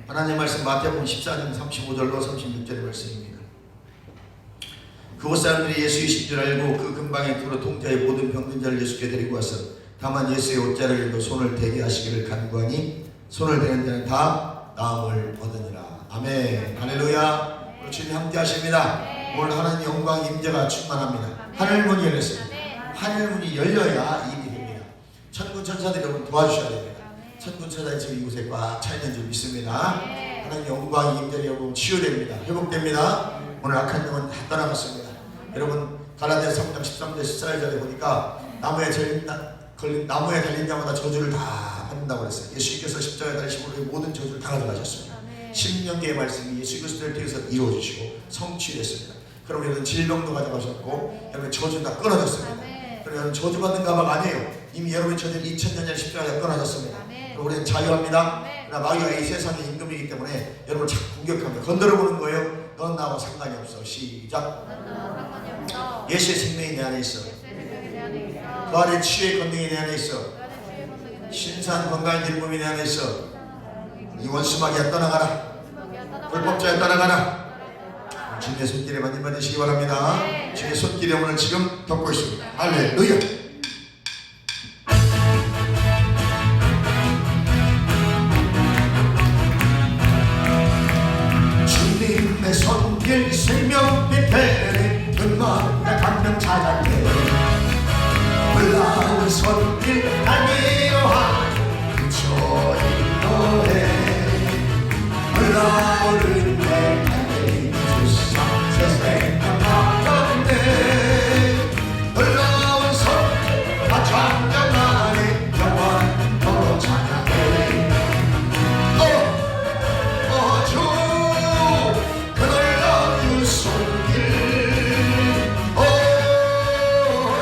하나님의 말씀 마태복음 14장 35절로 36절의 말씀입니다. 그곳 사람들이 예수이신 줄 알고 그 근방에 두루 통자의 모든 병든 자를 예수께 데리고 와서 다만 예수의 옷자락에도 손을 대게 하시기를 간구하니 손을 대는 자는 다 나음을 얻으니라. 아멘. 할렐루야. 오늘 주님 함께 하십니다. 오늘 하나님 영광 임재가 충만합니다. 하늘문이 열렸습니다. 하늘문이 열려야 입이 됩니다. 천군 천사들이 여러분 도와주셔야 됩니다. 천군 천사들이 지금 이곳에 꽉 차 있는 줄 믿습니다. 하나님 영광 임재가 여러분 치유됩니다. 회복됩니다. 오늘 악한 영은 다 떠나갔습니다. 여러분 갈라디아서 3장 13절 14절에 보니까 나무에 달린 자마다 저주를 다 받는다고 그랬어요. 예수님께서 십자가에 달리심으로 모든 저주를 다 가져가셨습니다. 십년계의 말씀이 예수 그리스도를 통해서 이루어지시고 성취됐습니다. 그럼 여러분 질병도 가져가셨고 여러분 저주는 다 끊어졌습니다. 그럼 여러분 저주받는 가방 아니에요. 이미 여러분이 저는 2000년 전 십자가에 끊어졌습니다. 우리는 자유합니다. 그러나 마귀가 이 세상의 임금이기 때문에 여러분을 자꾸 공격합니다. 건드려보는 거예요. 넌 나하고 상관이 없어. 시작. 예수의 생명이 내 안에 있어. 그 안에 치유의 권능이 내 안에 있어. 신선 건강한 기쁨이 내 안에 있어. 이 원수마귀야 떠나가라. 불법자야 떠나가라. 주님의 손길에 만님 받으시기 바랍니다. 주님의 손길에 오늘 지금 덮고 있습니다. 할렐루야. 주님의 손길 생명 빛에 눈먼 강명 찾았네. 올라온 손길 안위로한 그초인 노래 올라오는 내 안에 주사 세상과 바뀌었네. 올라온 손길 다 장장하네. 영원토록 찬양해. 주 그 놀라운 손길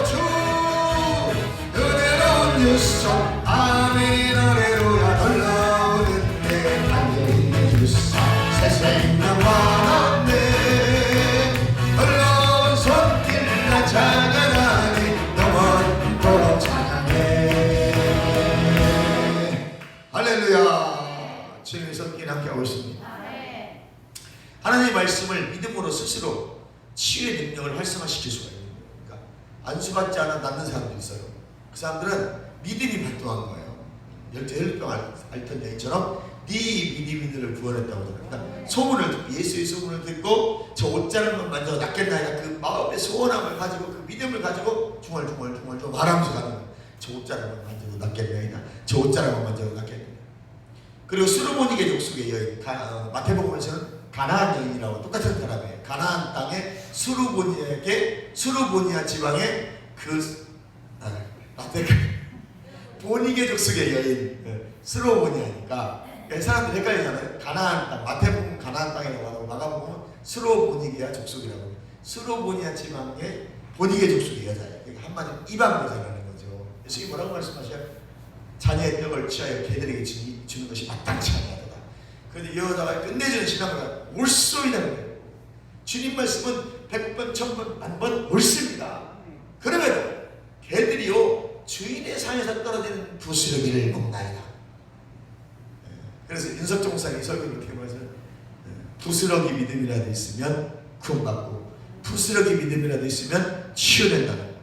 주 은혜로운 유손 아멘 할렐루야. 놀라우는 내 안에 주사 새 생명 받았네. 놀라운 손길 나 찬양하니 영원토록 찬양해. 할렐루야. 주님의 손길 함께하고 있습니다. 하나님의 말씀을 믿음으로 스스로 치유의 능력을 활성화시킬 수가 있는 거예요. 그러니까 안수받지 않아 낫는 사람들이 있어요. 그 사람들은 믿음이 발동한 거예요. 혈병 앓던 여인처럼 네 믿음이 너를 구원했다고 하잖아요. 그러니까 소문을 듣고 예수의 소문을 듣고 저 옷자락만 만져 낫겠나이다. 그 마음의 소원함을 가지고 그 믿음을 가지고 중얼중얼 말하면서 가는 거예요. 저 옷자락만 만져도 낫겠나이다. 저 옷자락만 만져도 낫겠나이다. 그리고 수르보니게 족속의 여인 마태복음에서는 가나안 여인이라고 똑같은 사람이에요. 가나안 땅에 수르보니아 지방의 보니게 족속의 여인 수르보니아니까 사람들이 헷갈리잖아요. 가나안 땅 마태복음 가나안 땅이라고 하고 마가복음은 수르보니게 족속이라고. 수르보니아 지방의 보니게 족속의 여자예요. 한마디로 이방 여자라는 거죠. 예수님이 뭐라고 말씀하셔요? 자녀의 떡을 취하여 개들에게 주는 것이 마땅치 아니하다. 그런데 이 여자가 끝내주는 신앙을 옳소이라는 거예요. 주님 말씀은 100번, 1000번, 1000번 옳습니다. 그러면 개들이요 주인의 상에서 떨어지는 부스러기를 먹나이다. 그래서 윤석정 목사님이 설교를 이렇게 말해서 부스러기 믿음이라도 있으면 구원받고 부스러기 믿음이라도 있으면 치유된다는 거예요.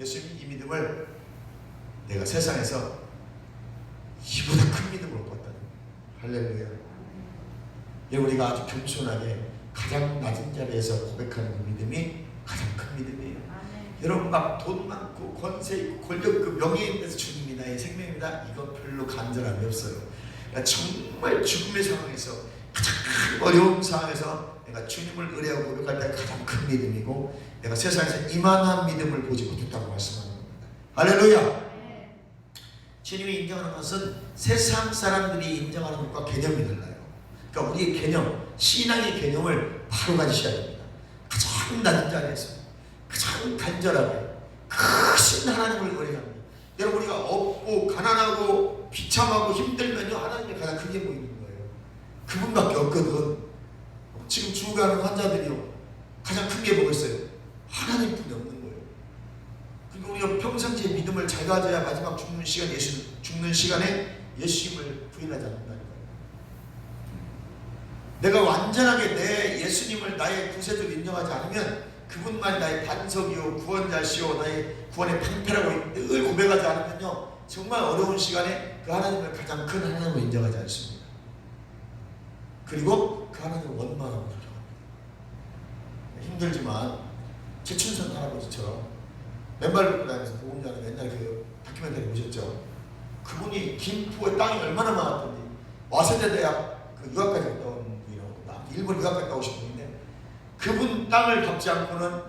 예수님이 이 믿음을 내가 세상에서 이보다 큰 믿음으로 봤다. 할렐루야. 우리가 아주 겸손하게 가장 낮은 자리에서 고백하는 그 믿음이 가장 큰 믿음이에요. 여러분 막 돈 많고 권세 있고 권력 그 명예 있는 데서 주님이 나의 생명입니다. 이거 별로 간절함이 없어요. 정말 죽음의 상황에서 가장 어려운 상황에서 내가 주님을 의뢰하고 고백할 때 가장 큰 믿음이고 내가 세상에서 이만한 믿음을 보지 못했다고 말씀하는 겁니다. 할렐루야. 주님이 인정하는 것은 세상 사람들이 인정하는 것과 개념이 달라요. 그러니까 우리의 개념, 신앙의 개념을 바로 가지셔야 됩니다. 가장 낮은 자리에서 가장 간절하게 크신 하나님을 의뢰합니다. 여러분 우리가 없고 가난하고 비참하고 힘들면요 하나님이 가장 크게 보이는 거예요. 그분밖에 없거든. 지금 죽어가는 환자들이요 가장 크게 보고 있어요. 하나님뿐이 없는 거예요. 그리고 우리가 평상시에 믿음을 잘 가져야 마지막 죽는 시간에 예수님을 부인하지 않는다는 거예요. 내가 완전하게 내 예수님을 나의 구세주로 인정하지 않으면 그분만이 나의 반석이요 구원자시요 나의 구원의 방패라고 늘 고백하지 않으면요 정말 어려운 시간에 그 하나님을 가장 큰 하나님으로 인정하지 않습니다. 그리고 그 하나님을 원망하고 그렇게 합니다. 힘들지만 최춘선 할아버지처럼 맨발 걷고 다니면서 보험자는 옛날에 그 다큐멘터리 보셨죠? 그분이 김포에 땅이 얼마나 많았던지 와세대 대학 그 유학까지 갔다 온 분이라고 일본 유학 갔다 오신 분인데 그분 땅을 밟지 않고는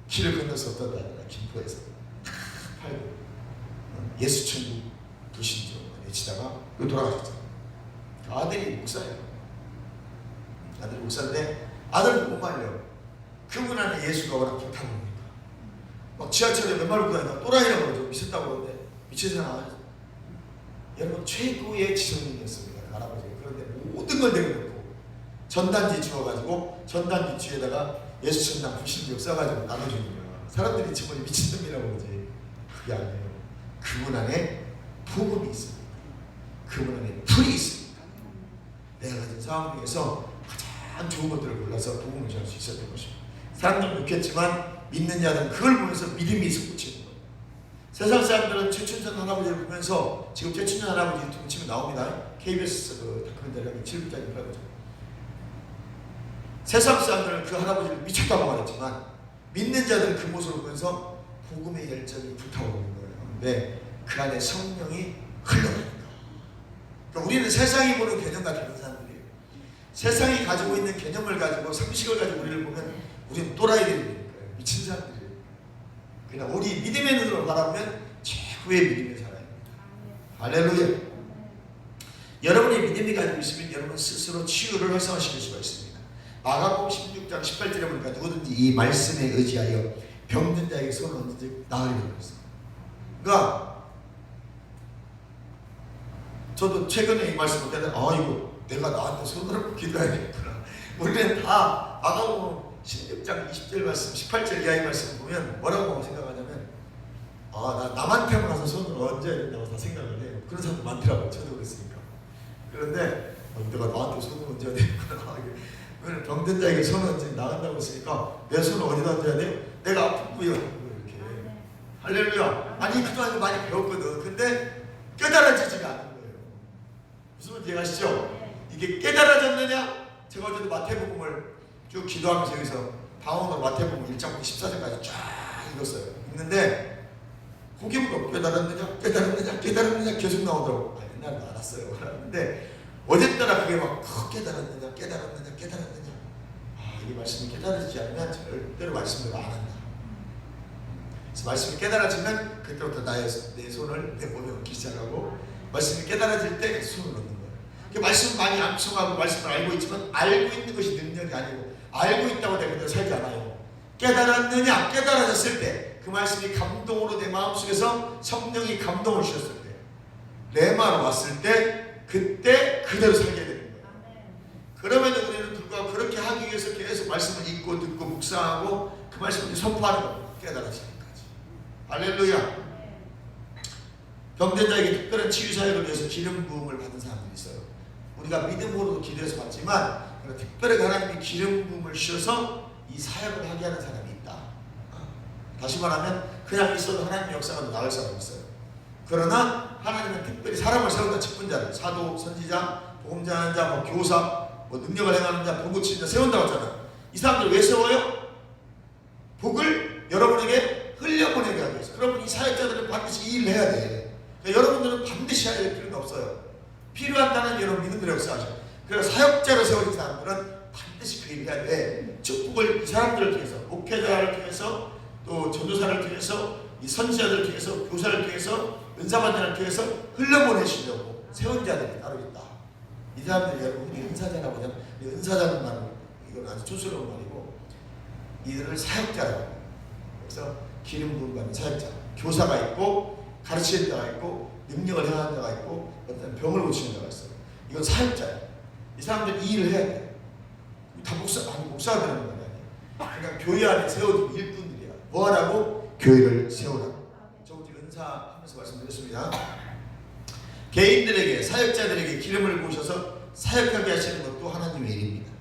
길을 건너서 어떤 나라가 김포에서 팔고 예수천국 도신죠 외치다가 돌아가셨죠. 아들이 목사예요. 아들이 목사인데 아들도 못 말려. 그분 안에 예수가 워낙 좋다는 겁니까? 막 지하철에 맨발 걷고 다니다가 또라이라고 그러죠. 미쳤다고 그러는데 미친 사람 아니죠. 여러분 최고의 지성인이었습니다. 그 할아버지가. 그런데 모든 걸 내려놓고 전단지 주워가지고 전단지 뒤에다가 예수천당 불신지역 써가지고 나눠주는 거야. 사람들이 정말 미친놈이라고 그러지. 그게 아니에요. 그분 안에 복음이 있습니다. 그분 안에 풀이 있습니다. 내가 가진 상황 중에서 가장 좋은 것들을 골라서 복음을 전할 수 있었던 것입니다. 사람들은 좋겠지만 믿는 자들은 그걸 보면서 믿음이 솟구치는 거예요. 세상 사람들은 최춘선 할아버지를 보면서 지금 최춘선 할아버지 유튜브 치면 나옵니다. KBS 그 다큐멘터리 7부짜리 할아버지. 세상 사람들은 그 할아버지를 미쳤다고 말했지만 믿는 자들은 그 모습을 보면서 복음의 열정이 불타오르는 거예요. 근데 그 안에 성령이 흘러가니까. 그러니까 우리는 세상이 보는 개념과 다른 사람들이에요. 세상이 가지고 있는 개념을 가지고 상식을 가지고 우리를 보면 우리는 또라이들이니까요. 미친 사람들이에요. 그냥 우리 믿음의 눈으로 바라보면 최고의 믿음의 사람입니다. 할렐루야. 여러분이 믿음이 가지고 있으면 여러분 스스로 치유를 활성화시킬 수가 있습니다. 마가복음 16장 18절에 보니까 누구든지 이 말씀에 의지하여 병든 자에게 손을 얹은즉 나으리라 그랬어요. 그러니까 저도 최근에 이 말씀을 때는 이거 내가 나한테 손을 얹고 기도해야겠구나. 우리는 다 마가복음 16장 20절 말씀 18절 이하의 말씀을 보면 뭐라고 생각하냐면 남한테만 가서 손을 얹어야 된다고 다 생각을 해요. 그런 사람도 많더라고요. 저도 그랬으니까. 그런데 내가 나한테 손을 얹어야 되겠구나. 병든 자에게 손을 얹으면 나간다고 했으니까 내 손을 어디다 얹어야 돼요? 내가 아픈 부위에 이렇게. 할렐루야. 아니 그동안 많이 배웠거든. 근데 깨달아지지가 않은 거예요. 무슨 말인지 이해하시죠? 이게 깨달아졌느냐? 제가 어제도 마태복음을 쭉 기도하면서 여기서 방언으로 마태복음 1장부터 14장까지 쫙 읽었어요. 읽는데 거기부터 깨달았느냐 계속 나오더라고. 옛날에 알았어요. 그랬는데 어제따라 그게 막 깨달았느냐 이 말씀이 깨달아지지 않으면 절대로 말씀대로 안 한다. 그래서 말씀이 깨달아지면 그때부터 내 손을 내 몸에 얹기 시작하고 말씀이 깨달아질 때 손을 얹는 거예요. 말씀을 많이 암송하고 말씀을 알고 있지만 알고 있는 것이 능력이 아니고 알고 있다고 내가 그대로 살지 않아요. 깨달았느냐? 깨달아졌을 때 그 말씀이 감동으로 내 마음속에서 성령이 감동을 주셨을 때 레마로 왔을 때 그때 그대로 살게 되는 거예요. 그러면 우리는 불구하고 그렇게 하기 위해서 계속 말씀을 읽고 듣고 묵상하고 그 말씀을 선포하는 겁니다. 깨달아지기까지. 할렐루야. 병든 자에게 특별한 치유 사역을 위해서 기름 부음을 받은 사람들이 있어요. 우리가 믿음으로도 기도해서 받지만 특별하게 하나님이 기름 부음을 주셔서 이 사역을 하게 하는 사람이 있다. 다시 말하면 그냥 있어도 하나님의 역사가 나을 사람이 있어요. 그러나 하나님은 특별히 사람을 세운다. 직분자를 사도, 선지자, 복음전하는 자, 교사, 능력을 행하는 자, 복을 치는 자 세운다고 했잖아요. 이 사람들 왜 세워요? 복을 여러분에게 흘려보내게 하기 위해서. 그러면 이 사역자들은 반드시 이 일을 해야 돼. 그러니까 여러분들은 반드시 해야 될 필요는 없어요. 필요한다는 여러분 믿음으로 역사하셔. 그래서 사역자로 세워진 사람들은 반드시 그 일을 해야 돼. 축복을 이 사람들을 통해서, 목회자를 통해서, 또 전도사를 통해서, 이 선지자들을 통해서, 교사를 통해서, 은사받는 통해서 흘려보내시려고 세운 자들이 따로 있다. 이 사람들이 여러분 은사자라고 하잖아요. 은사자는 말은 이건 아주 촌스러운 말이고 이들을 사역자라고 해요. 그래서 기름 부음 받는 사역자, 교사가 있고 가르치는 자가 있고 능력을 행하는 자가 있고 어떤 병을 고치는 자가 있어요. 이건 사역자예요. 이 사람들이 이 일을 해야 돼요. 다 목사가 되는 건 아니에요. 그러니까 교회 안에 세워진 일꾼들이야. 뭐 하라고? 교회를 세우라고. 저번주 은사하면서 말씀드렸습니다. 개인들에게, 사역자들에게 기름을 부으셔서 사역하게 하시는 것도 하나님의 일입니다.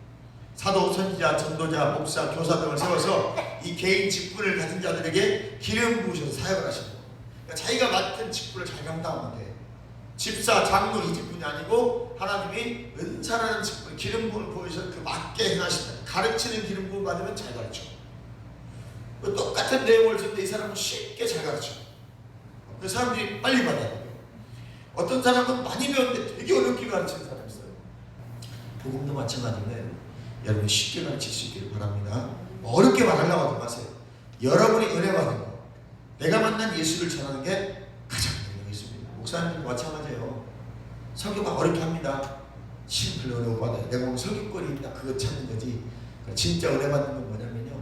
사도, 선지자, 전도자, 목사, 교사 등을 세워서 이 개인 직분을 가진 자들에게 기름 부으셔서 사역을 하시는 거예요. 그러니까 자기가 맡은 직분을 잘 감당하면 돼. 집사, 장로 이 직분이 아니고 하나님이 은사라는 직분, 기름 부음을 보여서 그 맞게 행하신다. 가르치는 기름 부음 받으면 잘 가르쳐. 똑같은 내용을 듣는데 이 사람은 쉽게 잘 가르쳐. 그 사람들이 빨리 받아야 돼요. 어떤 사람은 많이 배웠는데 되게 어렵게 가르치는 사람이 있어요. 복음도 마찬가지인데 여러분 쉽게 가르칠 수 있기를 바랍니다. 어렵게 말하려고 하지 마세요. 여러분이 은혜 받은 거, 내가 만난 예수를 전하는 게 가장 중요한 예수입니다. 목사님도 마찬가지예요. 설교가 어렵게 합니다. 심플 은혜 못 받아요. 내가 오늘 설교거리 있다 그거 찾는 거지. 진짜 은혜 받는 건 뭐냐면요,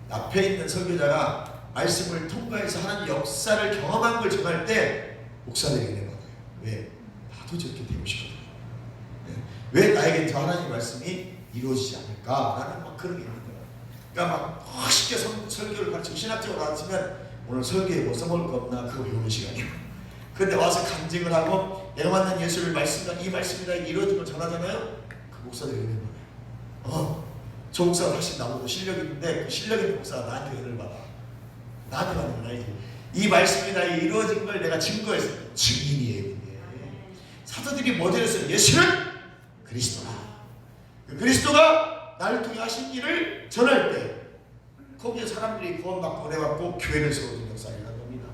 앞에 있는 설교자가 말씀을 통과해서 하나님 역사를 경험한 걸 전할 때 목사들에게 은혜 받아요. 왜? 나도 저렇게 되고 싶거든요. 왜 나에게 저 하나님의 말씀이 이루어지지 않을까라는 막 그런 게 있는 거예요. 그러니까 막 멋있게 설교를 가르치고 신학적으로 가르치면 오늘 설교에 뭐 써먹을 거 없나 그거 배우는 시간이에요. 그런데 와서 간증을 하고 내가 만난 예수를 말씀과 이 말씀이 나에게 이루어진 걸 전하잖아요. 그 목사들이 은혜 받아요. 저 목사가 훨씬 나보다 실력이 있는데 그 실력 있는 목사가 나한테 은혜를 받아. 나한테 받는 건 아니지. 이 말씀이 나에게 이루어진 걸 내가 증거했어요. 증인이에요. 이게. 사도들이 뭐 전했어요? 예수는 그리스도라. 그 그리스도가 나를 통해 하신 일을 전할 때 거기에 사람들이 구원받고 은혜받고 교회를 세워준 역사를 하는 겁니다.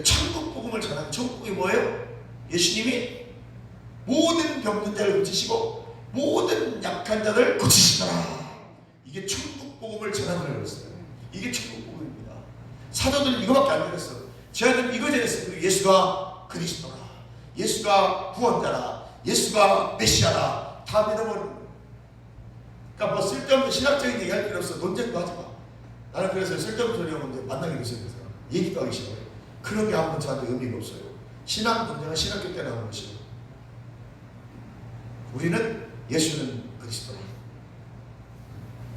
천국 복음을 전하는 천국이 뭐예요? 예수님이 모든 병든 자를 고치시고 모든 약한 자를 고치시더라. 이게 천국 복음을 전하는 거였어요. 이게 천국 복음입니다. 사도들은 이거밖에 안 전했어. 저희들은 이거 전했어요. 예수가 그리스도라. 예수가 구원자라. 예수가 메시아라. 다 믿어버리는 거예요. 그러니까 뭐 쓸데없는 신학적인 얘기 할 필요 없어. 논쟁도 하지 마. 나는 그래서 쓸데없는 소리 하면 만나게 됐어요. 얘기도 하기 싫어요. 그런 게 아무런 저한테 의미가 없어요. 신학 논쟁은 신학교 때 나오는 것이에요. 우리는 예수는 그리스도라.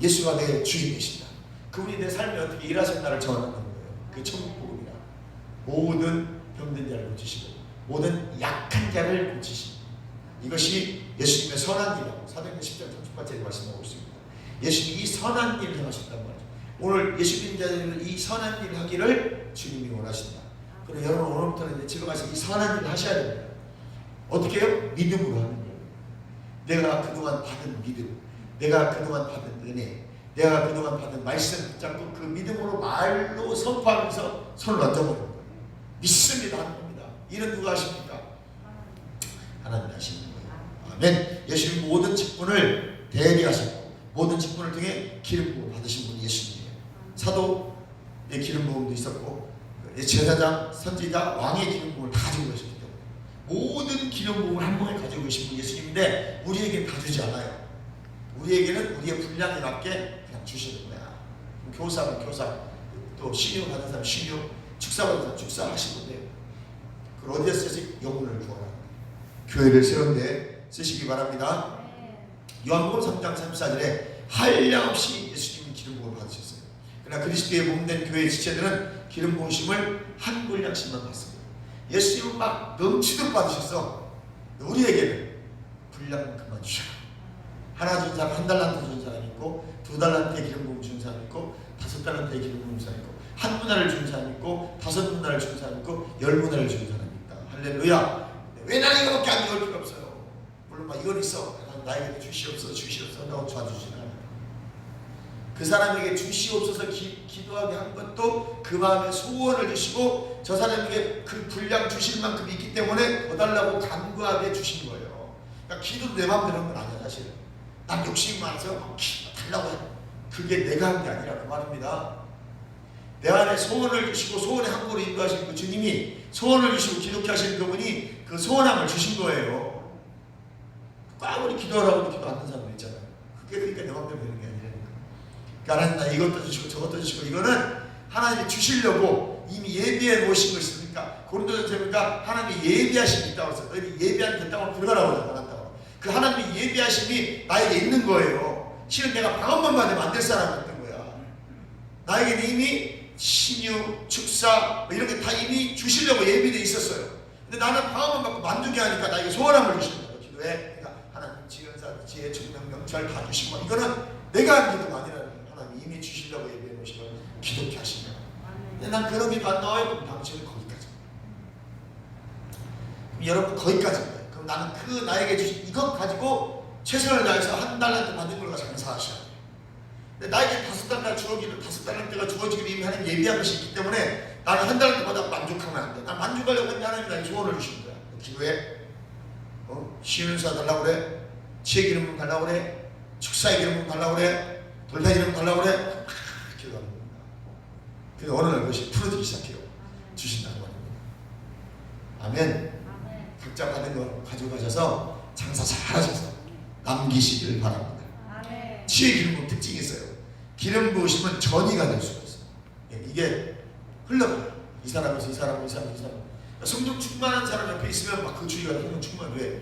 예수가 내 주인이십니다. 그분이 내 삶에 어떻게 일하셨나를 전하는 거예요. 그게 천국 복음이라. 모든 병든 자를 고치시고 모든 약한 자를 고치시고 이것이 예수님의 선한 일이라고 사도행전 10장 30번째 말씀하고 있습니다. 예수님이 이 선한 일을 하셨단 말이죠. 오늘 예수 믿는 자들은 이 선한 일을 하기를 주님이 원하신다. 그럼 여러분 오늘부터는 이제 집에 가서 이 선한 일을 하셔야 됩니다. 어떻게 해요? 믿음으로 하는 거예요. 내가 그동안 받은 믿음, 내가 그동안 받은 은혜, 내가 그동안 받은 말씀 붙잡고 그 믿음으로 말로 선포하면서 손을 얹어버리는 거예요. 믿습니다 하는 겁니다. 이는 누가 하십니까? 하나님 하시는 거예요. 아멘. 예수님 모든 직분을 대리하셨고 모든 직분을 통해 기름 부음 받으신 분이 예수님이에요. 사도의 기름 부음도 있었고 제사장, 선지자, 왕의 기름 부음을 다 가지고 계셨기 때문에 모든 기름 부음을 한 번에 가지고 계신 분이 예수님인데 우리에게는 다 주지 않아요. 우리에게는 우리의 분량에 맞게 그냥 주시는 거야. 교사는 교사, 또 신유 받은 사람 신유, 축사 받은 사람 축사 하시는 거예요. 그걸 어디에 쓰지? 영혼을 구원하는 교회를 세운데 쓰시기 바랍니다. 요한복음 3장 34절에 한량없이 예수님이 기름 부음을 받으셨어요. 그러나 그리스도의 몸된 교회의 지체들은 기름 부으심을 한 분량씩만 받습니다. 예수님은 막 넘치도록 받으셨어. 우리에게는 분량만큼만 주셔요. 하나 준 사람, 한 달란트 준 사람 있고, 2달란트의 기름 부음 준 사람 있고, 5달란트의 기름 부음 준 사람 있고, 1문화를 준 사람 있고, 5문화를 준 사람 있고, 10문화를 준 사람이 있다. 할렐루야. 왜 나는 이거밖에 안 줄 필요 없어요. 물론 막 이건 있어. 나에게 주시옵소서 주시옵소서 한다고 도와주지는 않아요. 그 사람에게 주시옵소서 기도하게 한 것도 그 마음에 소원을 주시고 저 사람에게 그 분량 주실 만큼 있기 때문에 더 달라고 간구하게 주신 거예요. 그러니까 기도도 내 마음대로 한 건 아니야 사실. 난 욕심이 많아서 막 달라고 해. 그게 내가 한 게 아니라 그 말입니다. 내 안에 소원을 주시고 소원의 항구로 인도하신 그 주님이 소원을 주시고 기독해 하시는 그분이 그 소원함을 주신 거예요. 아무리 기도하라고 기도 안 하는 사람 있잖아요. 그게 그러니까 내 마음대로 되는 게 아니라니까. 그러니까 하나님 나 이것도 주시고 저것도 주시고 이거는 하나님이 주시려고 이미 예비해 놓으신 거 있습니까? 고린도전서에 보니까 하나님이 예비하심이 있다고 해서 너희 예비한 그 땅을 들어가라고 하잖아. 그 하나님의 예비하심이 나에게 있는 거예요. 실은 내가 방언만 받으면 안 될 사람이었던 거야. 나에게 이미 신유, 축사 뭐 이런 게 다 이미 주시려고 예비되어 있었어요. 근데 나는 방언만 받고 만족해 하니까 나에게 소원함을 주시는 거예요. 기도해. 대통령 명찰 다 주시고 이거는 내가 한 기도가 아니라 하나님이 이미 주시려고 예배해 놓으시면 기도케 하시면 근데 난 그런 기도 안 나와요. 그럼 당신은 거기까지. 그럼 여러분 거기까지입니다. 그럼 나는 그 나에게 주신 이것 가지고 최선을 다해서 한 달란트 받는 걸 가지고 장사하셔야 돼요. 근데 나에게 5달란트 주어지기를 5달란트가 주어지기를 이미 하나님 예비한 것이 있기 때문에 나는 한 달란트마다 만족하면 안 돼. 난 만족하려고 하면 하나님이 나에게 소원을 주시는 거야. 기도해. 시윤사 달라고 그래. 지혜 기름 달라고 그래. 축사의 기름 달라고 그래. 돌파 기름 달라고 그래. 기도하는 겁니다. 근데 어느 날 그것이 풀어지기 시작해요. 주신다는 말입니다. 아멘. 각자 받은 거 가지고 가셔서 장사 잘하셔서 남기시길 바랍니다. 지혜 기름 특징이 있어요. 기름 부으시면 전이가 될 수가 있어요. 이게 흘러가요. 이 사람에서 이 사람, 이 사람, 이 사람. 성령 충만한 사람 옆에 있으면 막 그 주위가 성령 충만. 왜?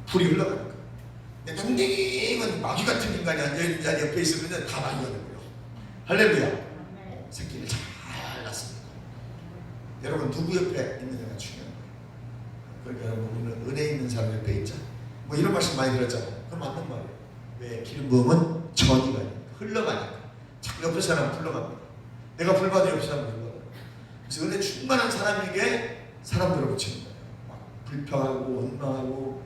불이 흘러가니까. 근데 맹맹은 마귀 같은 인간이 앉아있는 자리 옆에 있으면 다 마귀가 되고요. 할렐루야. 새끼를 잘 낳습니다. 여러분 누구 옆에 있느냐가 중요한 거예요. 그러니까 여러분 우리는 은혜 있는 사람 옆에 있자. 뭐 이런 말씀 많이 들었잖아요. 그럼 맞는 말이에요. 왜? 기름 부음은 전이 가니까 흘러가니까 자꾸 옆에 사람 불러갑니다. 내가 불받아 옆에 사람 불러가요. 그래서 은혜 충만한 사람에게 사람들을 붙이는 거예요. 막 불평하고 원망하고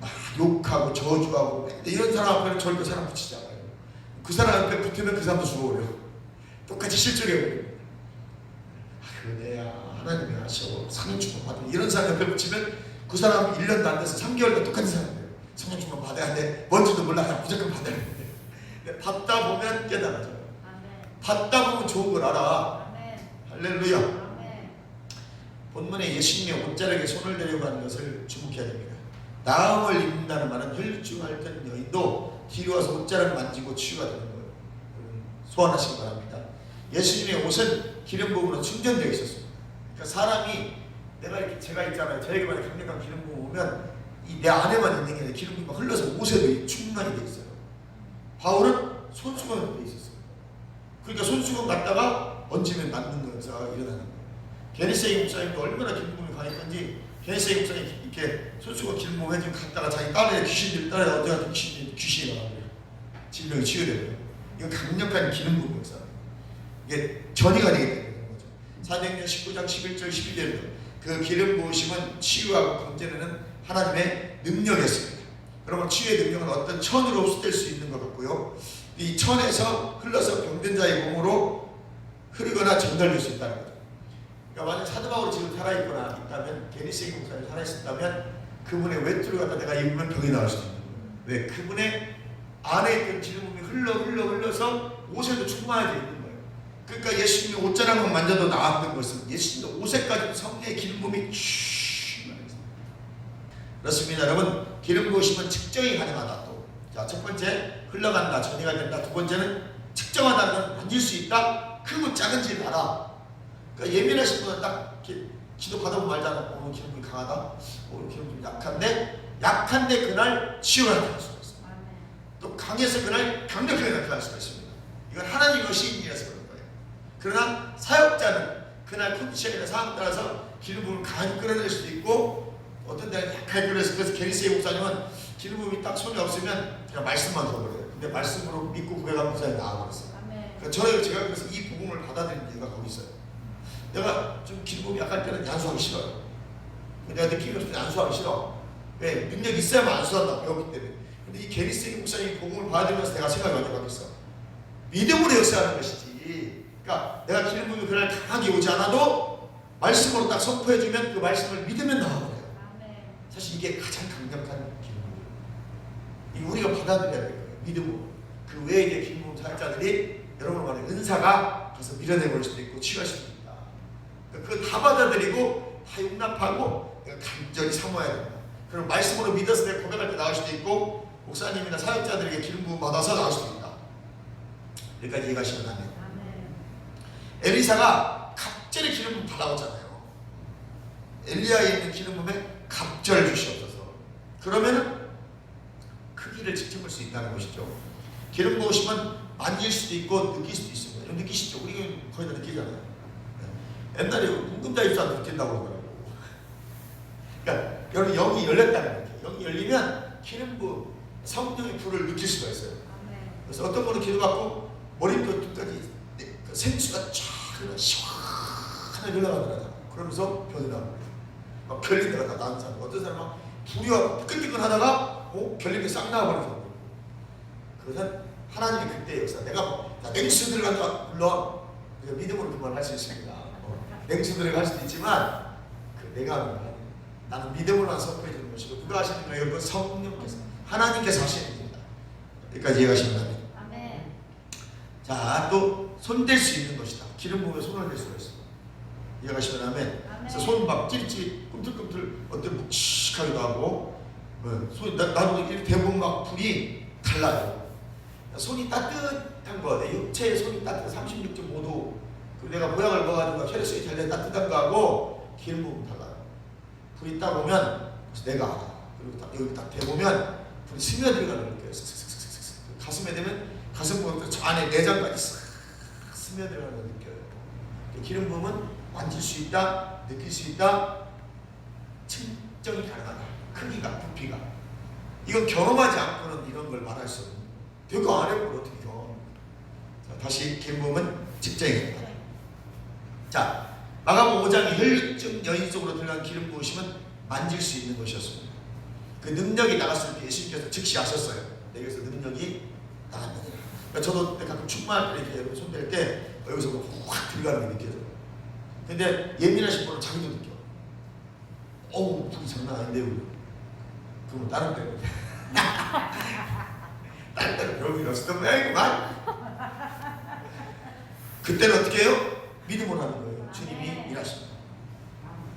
막 욕하고 저주하고 이런 사람 앞에는 절대 사람 붙이지 않아요. 그 사람 앞에 붙으면 그 사람도 죽어버려. 똑같이 실족해버려요. 은혜야 하나님이 하셔 성령 충만 받으면 이런 사람 옆에 붙이면 그 사람 1년도 안 돼서 3개월도 똑같은 사람이에요. 성령 충만 받아야 돼. 뭔지도 몰라. 그냥 무조건 받아야 돼. 받다 보면 깨달아져요. 받다 보면 좋은 걸 알아. 할렐루야. 본문에 예수님의 옷자락에 손을 대려고 하는 것을 주목해야 됩니다. 나음을 입는다는 말은 혈중할 땐 여인도 뒤로 와서 옷자락 만지고 치유가 되는 거예요. 소원하시기 바랍니다. 예수님의 옷은 기름 부음으로 충전되어 있었습니다. 그러니까 사람이 제가 있잖아요. 저에게 만약 강력한 기름 부음 오면 내 안에만 있는 게 아니라 기름 부음이 흘러서 옷에도 충만이 되어 있어요. 바울은 손수건으로 되어 있었어요. 그러니까 손수건 갖다가 얹으면 맞는 거에서 일어나는 거예요. 게네세이 목사님도 얼마나 기름 부음이 강했던지 게네세이 목사님 이렇게 손수건 기름 부음 해주면 갔다가 자기 딸의 귀신들 딸에 어디가 귀신이 나와요. 질병이 치유되고요. 이건 강력한 기름 부음이었어요. 이게 전이가 되게 되는 거죠. 사도행전 19장 11절 12절에도 그 기름 부으심은 치유하고 건져내는 하나님의 능력이었습니다. 그러면 치유의 능력은 어떤 천으로 흡수될 수 있는 것 같고요. 이 천에서 흘러서 병든 자의 몸으로 흐르거나 전달될 수 있다는 거죠. 그러니까 만약 사도 바울이 지금 살아있거나 있다면 게네세이 목사님이 살아있었다면 그분의 외투를 갖다 내가 입으면 병이 나올 수도 있는 거예요. 왜? 그분의 안에 있던 기름이 흘러서 옷에도 충만하게 있는 거예요. 그러니까 예수님이 옷자락만 만져도 나았던 것은 예수님도 옷에까지 성령의 기름부음이 충만했습니다. 그렇습니다. 여러분 기름 부으심은 측정이 가능하다. 또 자, 첫 번째 흘러간다, 전이가 된다. 두 번째는 측정하다는 건 만질 수 있다. 크고 작은지를 알아. 그러니까 예민하신 분은 딱 이렇게 기도 받아보면 말잖아. 오늘 기름이 강하다. 오늘 기름이 약한데 그날 치유가 나타날 수가 있어요. 또 강해서 그날 강력하게 나타날 수가 있습니다. 이건 하나님의 시인이라서 그런 거예요. 그러나 사역자는 그날 컨디션이나 상황 따라서 기름 부음을 강하게 끌어낼 수도 있고 어떤 데는 약하게 끌어내서 그래서 게네세이 목사님은 기름 부음이 딱 손이 없으면 그냥 말씀만 줘버려요. 근데 말씀으로 믿고 구해가는 목사님이 나와버렸어요. 그러니까 제가 그래서 이 복음을 받아들인 이유가 거기 있어요. 내가 좀 기름 부음이 약할 때는 안수하기 싫어요. 내가 느낌이 없을 때 안수하기 싫어. 왜? 능력이 있어야만 안수한다 배웠기 때문에. 근데 이 게네세이 목사님이 복음을 받아들면서 내가 생각이 많이 바뀌었어. 믿음으로 역사하는 것이지. 그러니까 내가 기름 부음이 그날 강하게 오지 않아도 말씀으로 딱 선포해주면 그 말씀을 믿으면 나와버려요. 사실 이게 가장 강력한 기름 부음. 우리가 받아들여야 될 거예요. 믿음으로. 그 외에 이제 기름 부음 사역자들이 여러분 말에 은사가 가서 밀어내버릴 수도 있고 치유할 수도 있다. 그러니까 그거 다 받아들이고 다 용납하고 간절히 사모해야 된다. 그럼 말씀으로 믿어서 내가 고백할 때 나올 수도 있고 목사님이나 사역자들에게 기름 부음 받아서 나올 수도 있다. 여기까지 이해가시면 안 돼요. 엘리사가 갑절의 기름 부음 달라왔잖아요. 엘리야에 있는 기름 부음에 갑절 주시옵소서. 그러면은 크기를 측정할 수 있다는 것이죠. 기름 부으시면 만질 수도 있고 느낄 수도 있습니다. 여러분 느끼시죠? 우리가 거의 다 느끼잖아요. 옛날에 웅금자 입사도 느낀다고 그러더라고. 그러니까 여러분 영이 열렸다는 거죠. 영이 열리면 기름 부음, 성령의 불을 느낄 수가 있어요. 그래서 어떤 분은 기도받고 머리끝까지 생수가 쫙 시원하게 흘러가더라고요. 그러면서 변이 나고 막 결린 데가 다 나은 사람, 어떤 사람은 불이 와 뜨끈뜨끈하다가 결린 게 싹 나와버리는 사람. 그것은 하나님의 그때의 역사. 내가 냉수 들어간다 물론 우리가 믿음으로 그 말을 할 수 있습니다. 냉수 들어갈 수도 있지만 내가 하는 거야. 나는 믿음으로만 선포해 주는 것이고 누가 하시는 거예요? 여러분 성령께서 하나님께서 하시는 겁니다. 여기까지 이해가시면 아멘. 자, 또 손댈 수 있는 것이다. 기름 부음에 손을 댈 수가 있어. 이해가시면 아멘. 그래서 손 막 찌릿찌릿 꿈틀꿈틀 어떤 묵직하기도 하고 나도 이렇게 대부분 막 불이 달라요. 손이 따뜻한 거, 내 육체의 손이 따뜻한 36.5도 그리고 내가 모양을 먹어가지고 혈액순이 잘 따뜻한 거하고 기름 부음이 달라요. 불이 딱 오면 내가 그리고 딱 여기 딱 대보면 불이 스며들어가는 걸 느껴요. 가슴에 대면 가슴부터 저 안에 내장까지 싹 스며들어가는 걸 느껴요. 기름 부음은 만질 수 있다, 느낄 수 있다, 측정이 가능하다. 크기가, 부피가. 이건 경험하지 않고는 이런 걸 말할 수 없는. 내가 안 해보고 어떻게 경험? 다시 기름 부음은 측정이 됩니다. 자, 마가복음 5장이 혈증 여인 속으로 들어간 기름 부으심은 만질 수 있는 것이었습니다. 그 능력이 나갔을 때 예수님께서 즉시 아셨어요. 내게서 능력이 나간다. 그러니까 저도 가끔 충만할 때 이렇게 손댈 때 여기서 확 들어가는 게 느껴져요. 근데 예민하신 분은 자기도 느껴. 어우, 불이 장난 아닌데 그러면 다른 데로 다른 데로 배울 필요 없었던 거야 이거만. 그때는 어떻게 해요? 믿음으로 하는 거예요. 주님이 일하십니다.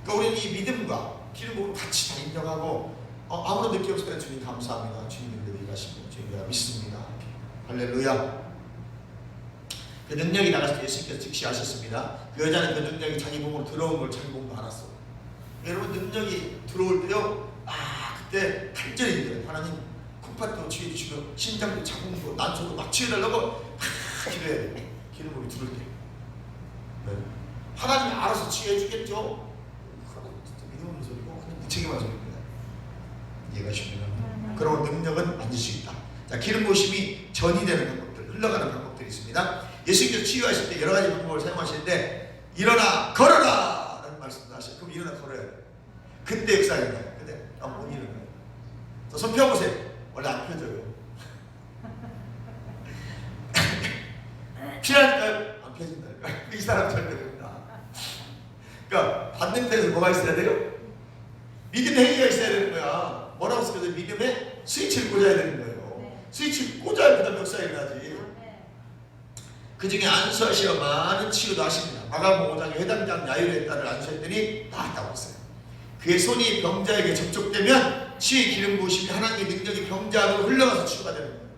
그러니까 우리는 이 믿음과 기름 부음을 같이 다 인정하고 아무런 느낌 없을 때 주님 감사합니다. 주님이 일하시고 주님 내가 믿습니다. 할렐루야. 그 능력이 나갔을 때 예수님께서 즉시 아셨습니다. 그 여자는 그 능력이 자기 몸으로 들어온 걸 자기 몸도 알았어. 여러분 능력이 들어올 때요, 그때 간절히 기도해요. 하나님 콩팥도 치유해주시고 심장도 자궁도 난소도 막 치유해달라고 기도해야 돼요. 기름 부음이 들어올 때. 네. 하나님이 알아서 치유해주겠죠. 진짜 믿음 없는 소리고 그냥 무책임한 소리입니다. 이해가 쉽니다. 그런 능력은 만질 수 있다. 자, 기름 부으심이 전이 되는 방법들, 흘러가는 방법들이 있습니다. 예수님께서 치유하실 때 여러 가지 방법을 사용하시는데 일어나 걸어라 라는 말씀도 하셔요. 그럼 일어나 걸어야 돼요. 그때 역사가 일어나요. 근데 못 일어나요. 손 펴보세요. 원래 안 펴져요. 피하니까요? 안 펴진다니까요. 이 사람 절대 됩니다. 그러니까 받는 데에서 뭐가 있어야 돼요? 믿음의 행위가 있어야 되는 거야. 뭐라고 쓰거든? 믿음에 스위치를 꽂아야 되는 거예요. 스위치를 꽂아야 그다음 역사가 일어나지. 그 중에 안수하시어 많은 치유도 하십니다. 마가복음 5장에 회당장 야이로의 딸을 안수했더니 나았다고 했어요. 그의 손이 병자에게 접촉되면 치유의 기름 부으심이 하나님의 능력이 병자 안으로 흘러가서 치유가 되는 거예요.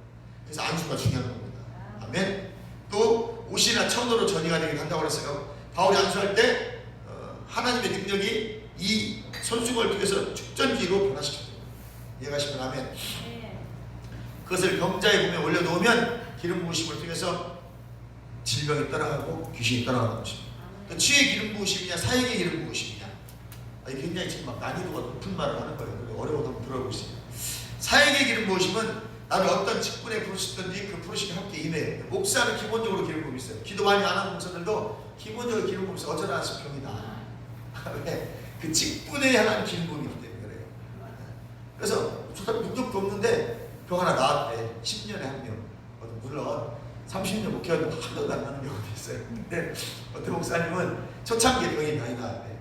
그래서 안수가 중요한 겁니다. 아멘. 또 옷이나 천으로 전이가 되긴 한다고 그랬어요. 바울이 안수할 때 하나님의 능력이 이 손수건을 통해서 축전기로 변화시켰어요. 이해가시면 아멘. 그것을 병자의 몸에 올려놓으면 기름 부으심을 통해서 질병이 떠나가고 귀신이 떠나가는 것입니다. 치유의 기름 부으심이냐 사역의 기름 부으심이냐, 이게 굉장히 지금 막 난이도가 높은 말을 하는 거예요. 어려워도 한번 들어보세요. 사역의 기름 부으심은 나를 어떤 직분에 부르시든지 그 부르심이 함께 임해요. 목사는 기본적으로 기름 부음이 있어요. 기도 많이 안 하는 목사들도 기본적으로 기름 부음이 있어요. 어쩌다 병이다. 왜? 그 직분에 향한 기름 부음이 있기 때문에 그래요. 그래서 저 사람 능력도 없는데 병 하나 나왔대. 10년에 한 명. 물론 30년 목회하고 한 번도 안 나는 경우도 있어요. 근데 어떤 목사님은 초창기에 병이 많이 나왔대.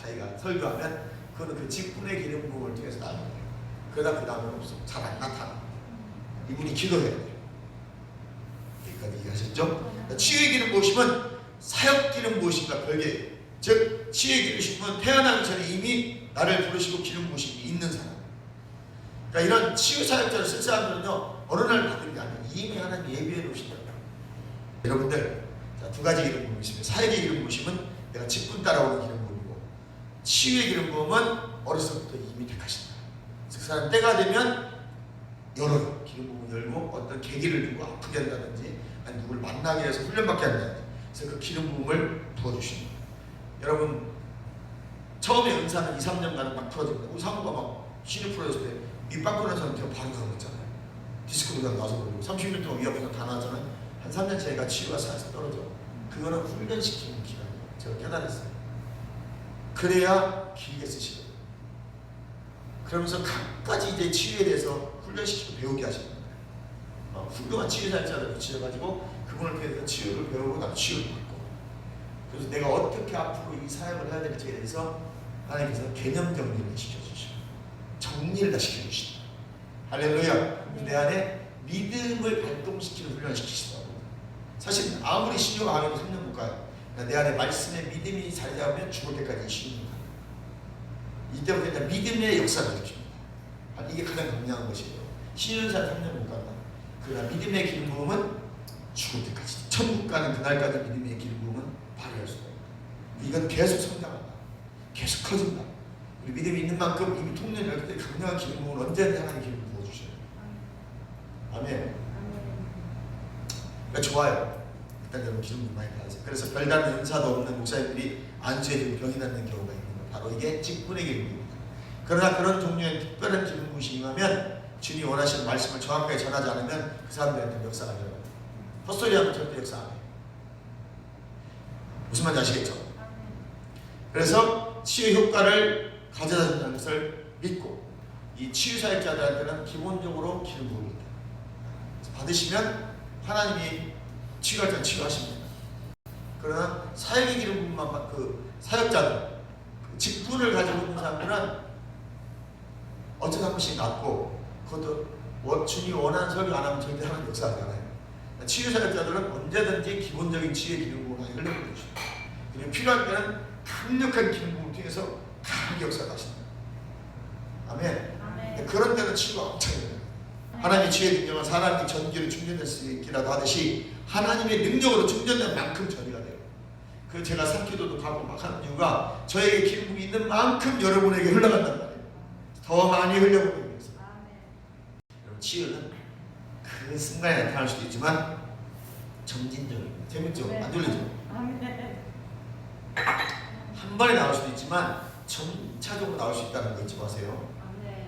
자기가 설교하면 그거는 그 직분의 기름 부음을 통해서 나는 거예요. 그러다 그 다음은 없어. 잘 안 나타나. 이분이 기도해야 돼요. 여기까지 이해하셨죠? 치유의 기름 부으심은 사역 기름 부으심과 별개예요. 즉 치유의 기름 부으심은 태어나기 전에 이미 나를 부르시고 기름 부으심이 있는 사람. 그러니까 이런 치유 사역자를 쓸 사람들은요, 어느 날 받은 게 아니에요. 이미 하나님 예비해 놓으신다. 여러분들, 두 가지 기름 부음이 있습니다. 사역의 기름 부으심은 내가 직분 따라오는 기름 부음이고, 치유의 기름 부음은 어려서부터 이미 택하신다. 그 사람 때가 되면 열어요. 기름 부음을 열고 어떤 계기를 두고 아프게 한다든지, 아니 누구를 만나게 해서 훈련받게 한다든지, 그래서 그 기름 부음을 부어주시는 거예요. 여러분, 처음에 은사는 2, 3년간은 막 풀어집니다. 우리 사모가 막 신이 풀어졌을 때 밑바꾸는 사람한테 바로 가고 있잖아요. 디스크 도장 나서 그러고 30년 동안 위협해서 다 나왔잖아요. 한 3년 차이가 치유가 살짝 떨어져. 그거는 훈련시키는 기간이에요. 제가 깨달았어요. 그래야 길게 쓰시거든요. 그러면서 각가지 이제 치유에 대해서 훈련시키고 배우게 하시는 거예요. 훌륭한 치유사역자를 붙여가지고 그분을 통해서 치유를 배우고 나도 치유를 받고, 그래서 내가 어떻게 앞으로 이 사역을 해야 될지에 대해서 하나님께서 개념 정리를 시켜주시고 정리를 다 시켜주신다. 할렐루야. 내 안에 믿음을 발동시키는 훈련을 시키시더라고요. 사실 아무리 신유가 강해도 3년 못 가요. 내 안에 말씀에 믿음이 자리 잡으면 죽을 때까지 신유가 가요. 이때부터 일단 믿음의 역사를 일으킵니다. 이게 가장 중요한 것이에요. 신유산 3년 못 간다. 그러나 믿음의 기름 부음은 죽을 때까지, 천국 가는 그날까지 믿음의 기름 부음은 발휘할 수가 있다. 이건 계속 성장한다. 계속 커진다. 우리 믿음이 있는 만큼 이미 통로를 열릴 때 강력한 기름 부음을 언제든지 하나님 기름 부어주셔요. 아멘. 그러니까 좋아요. 일단 여러분 기름 부음 많이 받으세요. 그래서 별다른 은사도 없는 목사님들이 안수해 주고 병이 낫는 경우가 있는 거예요. 바로 이게 직분의 기름 부음입니다. 그러나 그런 종류의 특별한 기름 부으심이 임하면 주님이 원하시는 말씀을 정확하게 전하지 않으면 그 사람들한테 역사가 일어나요. 헛소리하면 절대 역사 안 해요. 무슨 말인지 아시겠죠? 그래서 치유 효과를 가져다 준다는 것을 믿고, 이 치유 사역자들한테는 기본적으로 기름 부음입니다. 받으시면 하나님이 치유할 때는 치유하십니다. 그러나 사역의 기름 부음만 그 사역자들, 그 직분을 가지고 있는 사람들은 어쩌다 한 번씩 낫고, 그것도 주님이 원하는 설교 안 하면 절대 하나님 역사하지 않아요. 치유 사역자들은 언제든지 기본적인 치유의 기름 부음을 흘려보내고 싶어요. 그리고 필요할 때는 강력한 기름 부음을 통해서 강하게 역사가 하십니다. 아멘. 아멘. 그런 때는 치유가 엄청 일어나요. 하나님의 치유의 능력은 사람이 전기로 충전될 수 있기라도 하듯이 하나님의 능력으로 충전된 만큼 전이가 돼요. 그래서 제가 산기도도 가고 막 하는 이유가 저에게 기름 부음이 있는 만큼 여러분에게 흘러간단 말이에요. 더 많이 흘려보내기 위해서. 여러분, 치유는 그 순간에 나타날 수도 있지만 점진적입니다. 재밌죠? 네. 안 졸리죠? 한 번에 나올 수도 있지만 점차적으로 나올 수 있다는 거 잊지 마세요.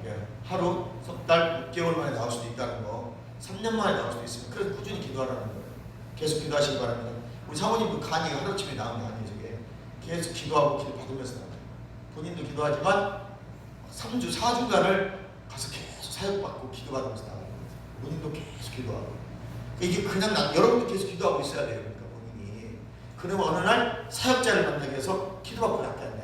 네. 하루, 석 달, 6개월 만에 나올 수도 있다는 거, 3년 만에 나올 수도 있습니다. 그래서 꾸준히 기도하라는 거예요. 계속 기도하시기 바랍니다. 우리 사모님도 간이 하루쯤에 나온 게 아니에요. 저게 계속 기도하고 기도 받으면서 나와요. 본인도 기도하지만 3주, 4주간을 가서 계속 사역받고 기도받으면서 나와요. 본인도 계속 기도하고. 이게 그냥 여러분도 계속 기도하고 있어야 돼요. 그러니까 본인이. 그러면 어느 날 사역자를 만나게 해서 기도받고 낫게 한다니까.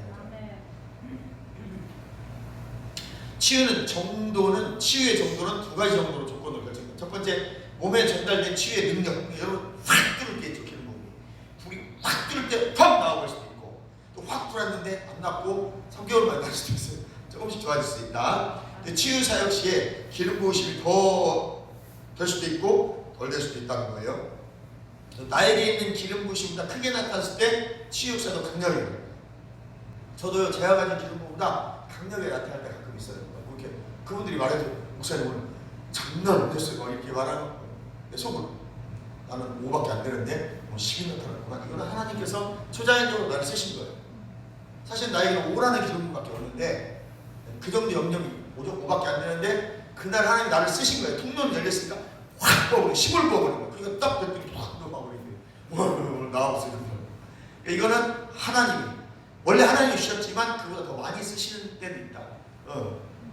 치유의 정도는 두 가지 정도로 조건을 결정해요. 첫 번째, 몸에 전달된 치유의 능력. 여러분 확 뚫을 때 있죠. 기름 부음이. 불이 확 뚫을 때 팍 나와볼 수도 있고, 또 확 불었는데 안 났고 3개월 만에 날 수도 있어요. 조금씩 좋아질 수 있다. 치유 사역 시에 기름 부으심이 더 될 수도 있고 덜 될 수도 있다는 거예요. 나에게 있는 기름 부으심보다 크게 나타났을 때 치유 역사도 강력해요. 저도요, 제가 가진 기름 부음보다 강력하게 나타날 때 가끔 있어요. 그렇게 그분들이 말해도 목사님 오늘 장난 안 됐어요. 막 이렇게 말하는 거예요. 내 속으로 나는 5밖에 안 되는데 10이 나타났구나. 이거는 하나님께서 초자연적으로 나를 쓰신 거예요. 사실 나에게는 5라는 기름 부음밖에 없는데 그 정도 영역이 5밖에 안 되는데 그날 하나님이 나를 쓰신 거예요. 통로는 열렸으니까 확 뽑아버리고 힘을 뽑아버리는 거예요. 그러니까 딱 됐더니 확 넘어버리고 나와보세요. 이거는 하나님이 원래 하나님이 주셨지만 그보다 더 많이 쓰시는 때도 있다.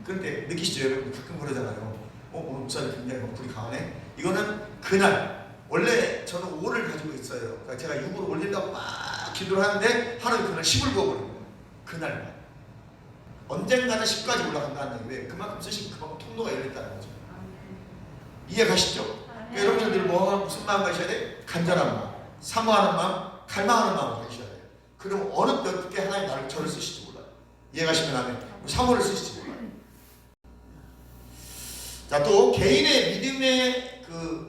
그런데 느끼시죠? 여러분 가끔 그러잖아요. 오늘 목사님 굉장히 불이 강하네. 이거는 그날 원래 저는 5를 가지고 있어요. 그러니까 제가 6으로 올린다고 막 기도를 하는데 하나님이 그날 10을 부어버리는 거예요. 그날만. 언젠가는 10까지 올라간다는 얘기예요. 왜? 그만큼 쓰시면 그만큼 통로가 열렸다는 거죠. 이해 가시죠? 그러니까 여러분들 무슨 마음 가셔야 돼? 간절한 마음, 사모하는 마음, 갈망하는 마음을 가셔야 돼요. 그럼 어느 때 어떻게 하나님 저를 쓰실지 몰라요. 이해 가시면 하면 사모를 쓰실지 몰라요. 자, 또 개인의 믿음의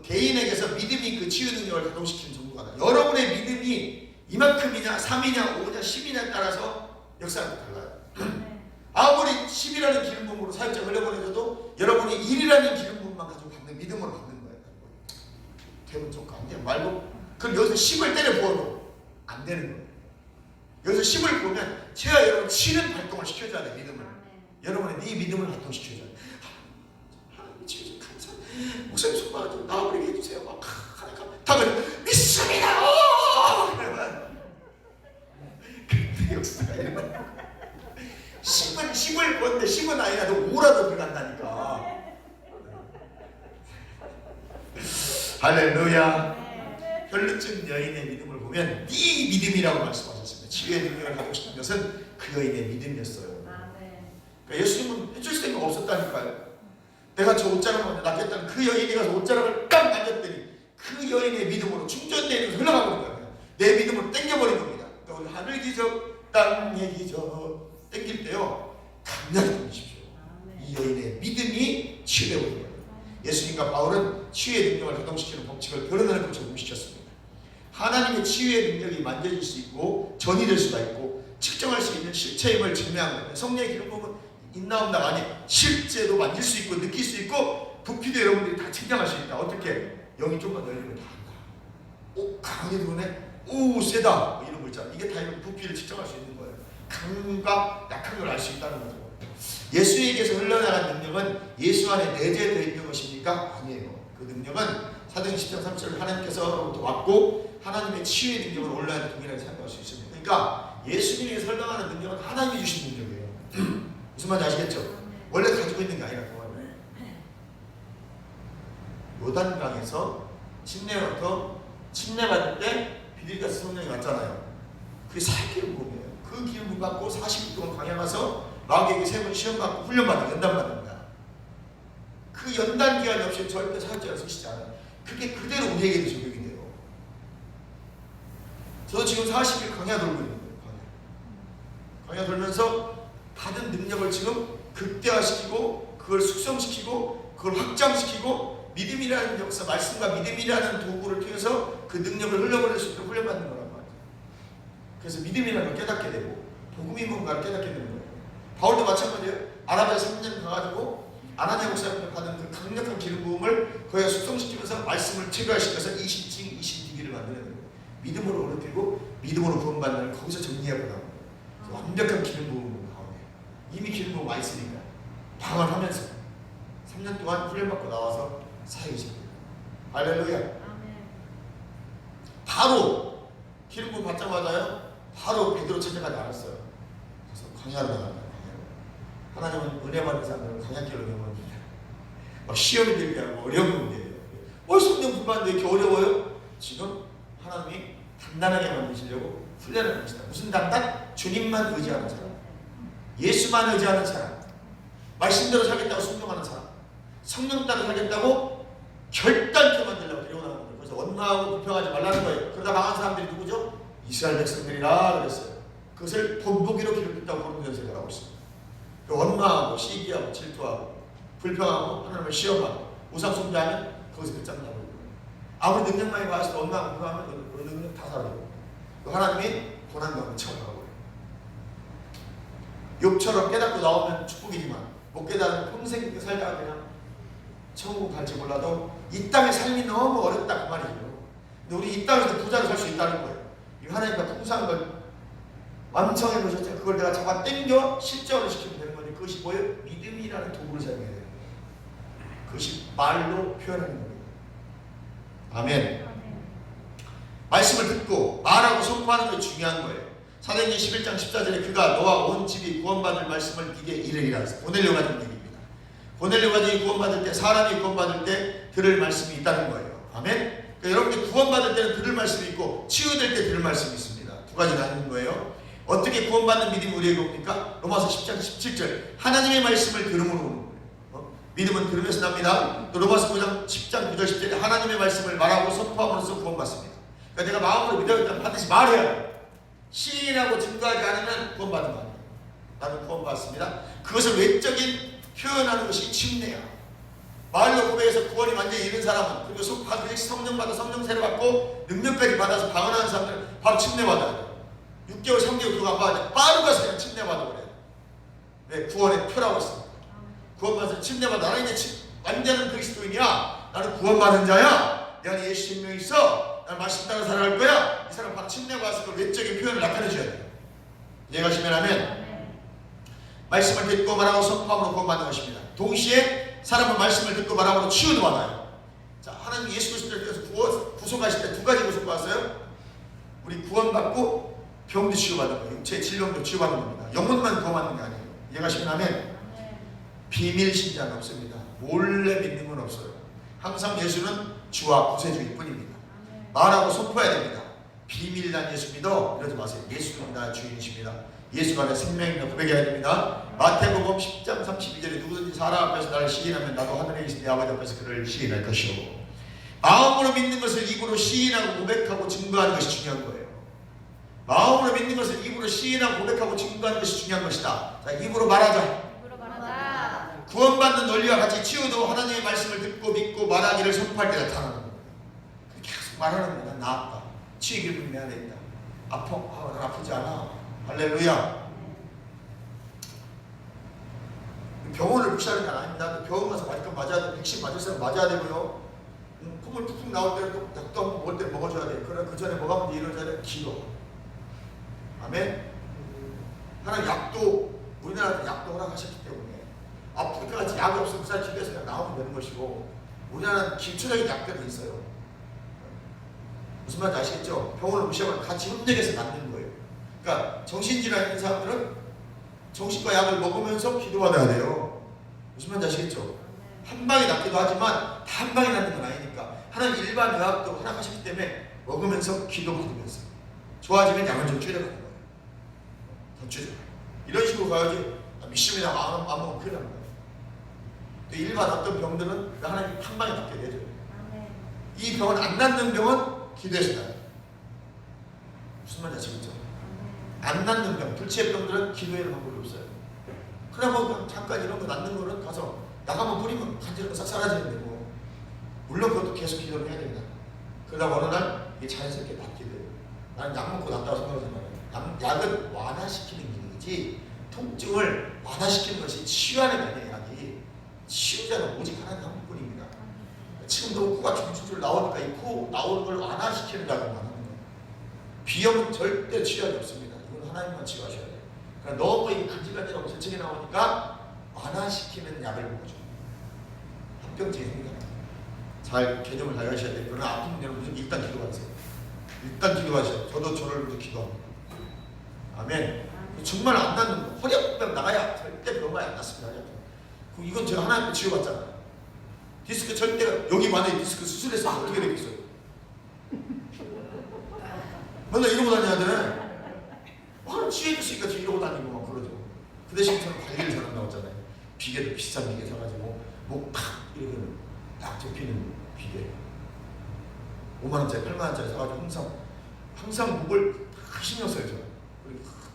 개인에게서 믿음이 그 치유 능력을 작동시키는 정도가 다. 여러분의 믿음이 이만큼이냐, 3이냐, 5냐, 10이냐에 따라서 역사가 달라요. 아무리 10이라는 기름 부음으로 사역자 흘려보내줘도 여러분이 1이라는 기름 부음만 가지고 받는 믿음으로 받는 거예요. 대부분 좀 안 돼요. 말고 그럼 여기서 10을 때려 부어도 안 되는 거예요. 여기서 10을 부으면 제가 여러분 7은 발동을 시켜줘야 돼요. 믿음을. 여러분의 네 믿음을 발동시켜줘야 돼요. 하나님 치유해 감사합니다. 목사님 할렐루야. 혈루증 여인의 믿음을 보면 네 믿음이라고 말씀하셨습니다. 치유의 능력을 가지고 싶은 것은 그 여인의 믿음이었어요. 그러니까 예수님은 해줄 생각 없었다니까요. 내가 저 옷자락만 낫겠다는 그 여인이 가서 옷자락을 딱 남겼더니 그 여인의 믿음으로 충전되는 흘러가버린 거예요. 내 믿음으로 땡겨버린 겁니다. 그러니까 우리 하늘 기적, 땅의 기적 땡길 때요, 강력히 땡기십시오. 이 여인의 믿음이 치유되버린 거예요. 예수님과 바울은 치유의 능력을 작동시키는 법칙을 변화하는 것을 적용시켰습니다. 하나님의 치유의 능력이 만져질 수 있고 전이될 수가 있고 측정할 수 있는 실체임을 증명한 거예요. 성령의 기름 부음은 있나없나가 아니 실제로 만질 수 있고 느낄 수 있고 부피도 여러분들이 다 측량할 수 있다. 어떻게? 영이 좀만 더 열리면 다 한다. 오, 강하게 들어오네. 오, 세다. 뭐 이런 거 있잖아. 이게 다 이런 부피를 측정할 수 있는 거예요. 강과 약한 걸 알 수 있다는 거죠. 예수에게서 흘러나간 능력은 예수 안에 내재되어 있는 것입니까? 아니에요. 그 능력은 사도행전 10장 3절 하나님께서로부터 왔고 하나님의 치유의 능력을 온라인에 동일하게 사용할 수 있습니다. 그러니까 예수님에게서 흘러가는 능력은 하나님이 주신 능력이에요. 무슨 말인지 아시겠죠? 원래 가지고 있는 게 아니라 요단강에서 침례받을 때 비둘기같이 성령이 왔잖아요. 그게 살기름 부음이에요. 그 기름 부음 받고 40일 동안 광야 가서 마귀에게 3번 시험받고 훈련받는 연단받는 거야. 그 연단 기간이 없이 절대 사역자를 쓰시지 않아요. 그게 그대로 우리에게도 적용이 돼요. 저도 지금 40일 광야 돌고 있는 거예요. 광야 돌면서 받은 능력을 지금 극대화시키고 그걸 숙성시키고 그걸 확장시키고 믿음이라는 역사, 말씀과 믿음이라는 도구를 통해서 그 능력을 흘려보낼 수 있도록 훈련받는 거란 말이에요. 그래서 믿음이라는 걸 깨닫게 되고 복음이 뭔가를 깨닫게 되는 거예요. 바울도 마찬가지예요. 아라비아 3년 가가지고 아나니아 목사님을 받은 그 강력한 기름 부음을 거기에 숙성시키면서 말씀을 체계화시켜서 20징 22기를 만드는 거예요. 믿음으로 올라뜨리고 믿음으로 구원받는 걸 거기서 정리하고 나오는 거예요. 완벽한 기름 부음을 나오네요. 이미 기름 부음 와 있으니까 방언하면서 3년 동안 훈련받고 나와서 사역이십니다. 할렐루야. 바로 기름 부음 받자마자요, 바로 베드로 체제가 나왔어요. 그래서 광야로 나갑니다. 하나님은 은혜 받는 사람들은 광야길로 넘어갑니다. 막 시험이 들게 하고 어려운 문제예요. 성령 불만도 이렇게 어려워요? 지금 하나님이 단단하게 만드시려고 훈련하는 것이다. 무슨 단단? 주님만 의지하는 사람, 예수만 의지하는 사람, 말씀대로 살겠다고 순종하는 사람, 성령 따라 살겠다고 결단케 만들려고 데리고 나가는 거예요. 그래서 원망하고 불평하지 말라는 거예요. 그러다 망한 사람들이 누구죠? 이스라엘 백성들이라 그랬어요. 그것을 본보기로 기록했다고 고린도전서에 말하고 있습니다. 원망하고 시기하고 질투하고 불평하고 하나님을 시험하고 우상숭배하면 거기서 끝장나고 있는 거예요. 아무리 능력만이 받아서 원망하고 불평하면 그 능력 다 사라져요. 하나님이 고난과 처음하고 욥처럼 깨닫고 나오면 축복이지만 못 깨닫으면 평생 살다가 그냥 천국 갈지 몰라도 이 땅의 삶이 너무 어렵다 그 말이죠. 근데 우리 이 땅에서 부자로 살 수 있다는 거예요. 이 하나님과 풍성한 걸 완성해 놓으셨죠. 그걸 내가 잡아 당겨 실제화를 시키면 되는 거니 그것이 뭐예요? 믿음이라는 도구를 사용해야 돼요. 그것이 말로 표현하는 겁니다. 아멘. 말씀을 듣고 말하고 선포하는 것이 중요한 거예요. 사도행전 11장 14절에 그가 너와 온 집이 구원받을 말씀을 네게 이르리라 해서 보내려고 하는 얘기입니다. 보내려고 하는 구원받을 때, 사람이 구원받을 때 들을 말씀이 있다는 거예요. 아멘. 그러니까 여러분들 구원받을 때는 들을 말씀이 있고 치유될 때 들을 말씀이 있습니다. 두 가지가 있는 거예요. 어떻게 구원받는 믿음이 우리에게 옵니까? 로마서 10장 17절 하나님의 말씀을 들음으로 오는 거예요. 믿음은 들으면서 납니다. 또 로마서 9장 10장 9절 10절에 하나님의 말씀을 말하고 선포함으로써 구원받습니다. 그러니까 내가 마음으로 믿어야 반드시 말해야 해요. 시인하고 증거하지 않으면 구원받은 거 아니에요. 나는 구원받습니다. 그것을 외적인 표현하는 것이 침례야. 말로 고백해서 구원이 완전히 이른 사람은 그리고 성령 받아 성령세를 받고 능력까지 받아서 방언하는 사람들은 바로 침례받아야 돼요. 6개월 3개월 그거 안 받아야 돼. 빠르게 가서 그냥 침례받아 그래요. 왜? 구원의 표라고 했습니다. 구원받아서 침례받아. 나는 이제 완전한 그리스도인이야. 나는 구원받은 자야. 내 안에 예수 생명이 있어. 나는 말씀 따라 살아갈 거야. 이 사람 바로 침례받아서 그 외적인 표현을 나타내줘야 돼요. 이해가시면 하면 말씀을 듣고 말하고 선포함으로 구원받는 것입니다. 동시에 사람은 말씀을 듣고 말하고 치유도 받아요. 자, 하나님 예수 그리스도를 통해서 구속하실 때 두 가지 구속받았어요. 우리 구원받고 병도 치유받는 거예요. 육체 질병도 치유받는 겁니다. 영혼만 구원받는 게 아니에요. 이해가시면 하면 비밀 신자는 없습니다. 몰래 믿는 건 없어요. 항상 예수는 주와 구세주일 뿐입니다. 말하고 선포해야 됩니다. 비밀 난 예수 믿어 이러지 마세요. 예수는 나 주인이십니다. 예수가 내 생명이라 고백해야 됩니다. 마태복음 10장 32절에 누구든지 사람 앞에서 나를 시인하면 나도 하늘에 계신 내 아버지 앞에서 그를 시인할 것이오. 마음으로 믿는 것을 입으로 시인하고 고백하고 증거하는 것이 중요한 거예요. 마음으로 믿는 것을 입으로 시인하고 고백하고 증거하는 것이 중요한 것이다. 자, 입으로 말하자. 구원받는 논리와 같이 치유도 하나님의 말씀을 듣고 믿고 말하기를 선포할 때 나타나는 겁니다. 계속 말하는 거야. 나았다. 치유기를 내야 된다. 아파. 난 아프지 않아. 할렐루야. 병원을 무시하는 게 아닙니다. 병원 가서 맞을 건 맞아야 돼. 백신 맞을 사람 맞아야 되고요. 콧물 툭툭 나올 때도 약도 한번 먹을 때 먹어줘야 돼. 그러나 그 전에 뭐가 먼저 이루어져야 돼? 기도. 아멘. 하나님 약도 우리나라는 약도 허락하셨기 때문에 아프리카 같이 약이 없으면 그 사람 집에서 그냥 나오면 되는 것이고 우리나라는 기초적인 약들이 있어요. 무슨 말인지 아시겠죠? 병원을 무시하면 같이 협력해서 낫는 거예요. 그러니까 정신질환 있는 사람들은 정신과 약을 먹으면서 기도받아야 돼요. 무슨 말인지 아시겠죠? 한 방에 낫기도 하지만 다 한 방에 낫는 건 아니니까 하나님 일반 의학도 허락하셨기 때문에 먹으면서 기도받으면서 좋아지면 양을 좀 줄여가는 거예요. 더 줄여가요. 이런 식으로 가야지 미심이나 안 먹으면 큰일 납니다. 또 일반 어떤 병들은 하나님 한 방에 낫게 내줘요. 이 병은 안 낫는 병은 기도해서 나요. 무슨 말인지 아시겠죠? 안 낫는 병, 불치병들은 기도에는 방법이 없어요. 그냥 뭐 잠깐 이런 거 낫는 거는 가서 약 한번 뿌리면 간지러운 거 싹 사라지는 데고 물론 그것도 계속 기도를 해야 됩니다. 그러다 어느 날 이게 자연스럽게 낫게 돼요. 나는 약 먹고 낫다고 생각하지만 약은 완화시키는 기능이지 통증을 완화시키는 것이 치유하는 게 아니에요. 약이 치유자는 오직 하나님 한 분뿐입니다. 지금도 코가 줄줄 나오니까 이 코 나오는 걸 완화시키는 약을 말하는 거예요. 비염은 절대 치유하지 없습니다. 이건 하나님만 치유하셔야 돼요. 그러니까 너무 이 간질간질하고 재채기 나오니까 완화시키는 약을 먹어줘요. 합병증입니다. 잘 개념을 잘 하셔야 돼요. 그러나 아픈 여러분 일단 기도하세요. 일단 기도하셔요. 저도 저를 위해서 기도합니다. 아멘. 정말 안 낫는 허리 아프면 나가야 절대 병이 안 낫습니다. 이건 제가 하나님께 치유받잖아요. 디스크 절대 여기 만약에 디스크 수술했으면 어떻게 되겠어요? 맨날 이러고 다녀야 돼. 치유해주시니까 이러고 다니고 막 그러죠. 그 대신 저는 관리를 잘한다고 했잖아요. 비계도 비싼 비계 사가지고 목 팍 이렇게 딱 접히는 비계 5만원짜리 8만원짜리 사가지고 항상 목을 딱 신경 써요. 저는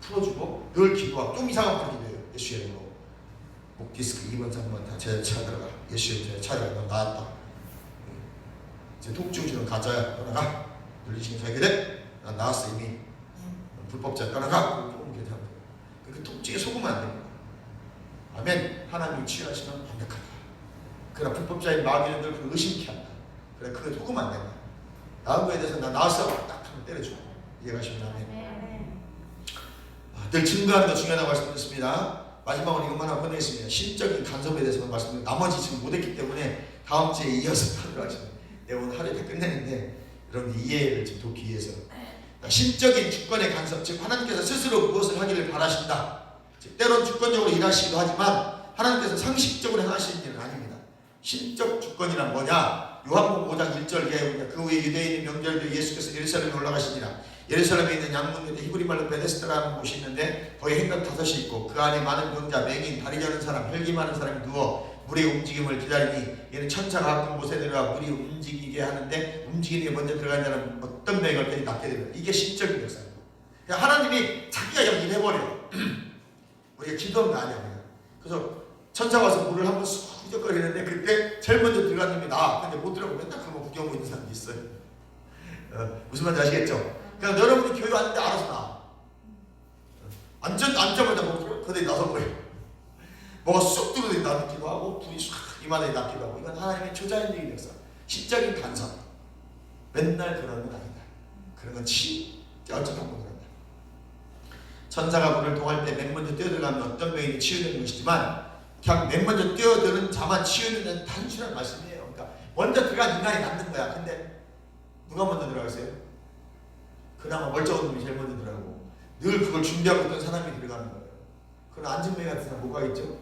풀어주고 늘 기도하고 좀 이상한 말이 돼요. 예수의 이름으로 목 디스크 2번 3번 다 제 차 들어가. 예수의 제 차에 너 나왔다. 제 통증 주는 가짜야. 떠나가. 눌리시면 살게 돼. 난 나왔어 이미. 불법자 떠나가. 조금 괜찮아. 그 통증에 속으면 안 됩니다. 아멘. 하나님이 치유하시면 완벽하다. 그러나 불법자인 마귀는 늘 그 의심케 한다. 그래 그거 속으면 안 된다. 나은 거에 대해서 나 나왔어. 딱 한번 때려줘. 이해가시면 아멘. 늘 증거하는 거 중요하다고 말씀드렸습니다. 마지막으로 이것만 하고 끝내겠습니다. 신적인 간섭에 대해서만 말씀드리고 나머지 지금 못했기 때문에 다음 주에 이어서 하도록 하겠습니다. 내가 오늘 하루에 다 끝내는데 여러분 이해를 좀 돕기 위해서 신적인 주권의 간섭, 즉 하나님께서 스스로 무엇을 하기를 바라신다. 즉 때론 주권적으로 일하시기도 하지만 하나님께서 상식적으로 행하시는 일은 아닙니다. 신적 주권이란 뭐냐? 요한복음 5장 1절 이하에 그 후에 유대인의 명절도 예수께서 예루살렘에 올라가시니라. 예루살렘에 있는 양문 곁에 히브리 말로 베데스다라는 곳이 있는데 거기 행각 5이 있고 그 안에 많은 병자, 맹인, 다리 저는 사람, 혈기 많은 사람이 누워 물의 움직임을 기다리니 얘는 천사가 가끔 곳에 내려와 물이 움직이게 하는데 움직이는 게 먼저 들어간 자는 어떤 명을 괜히 낫게 됩니다. 이게 신적인 역사입니다. 그러니까 하나님이 자기가 여기 일해버려요. 우리가 기도하면 아니야. 그래서 천사가 와서 물을 한번 쑥 휘적거리는데 그때 제일 먼저 들어간 놈이 나. 근데 못 들어가고 맨날 그거 구경하고 있는 사람이 있어요. 무슨 말인지 아시겠죠? 그냥 여러분이 교회 왔는데 알아서 나. 앉자마자 뭐 그들이 나서버려. 뭐가 쑥 들어오니 낫기도 하고 불이 쑥 이만하게 낫기도 하고 이건 하나님의 초자연적인 역사. 신적인 간섭. 맨날 그러는 건 아니다. 그런 건 진짜 어쩌다 보는 거다. 천사가 물을 통할 때 맨 먼저 뛰어들어가면 어떤 병이 치유되는 것이지만 그냥 맨 먼저 뛰어드는 자만 치유되는 단순한 말씀이에요. 그러니까 먼저 들어간 인간이 낫는 거야. 근데 누가 먼저 들어갔어요? 그나마 멀쩡한 놈이 제일 먼저 들어가고 늘 그걸 준비하고 있던 사람이 들어가는 거예요. 그런 안전뱅이 같은 사람 뭐가 있죠?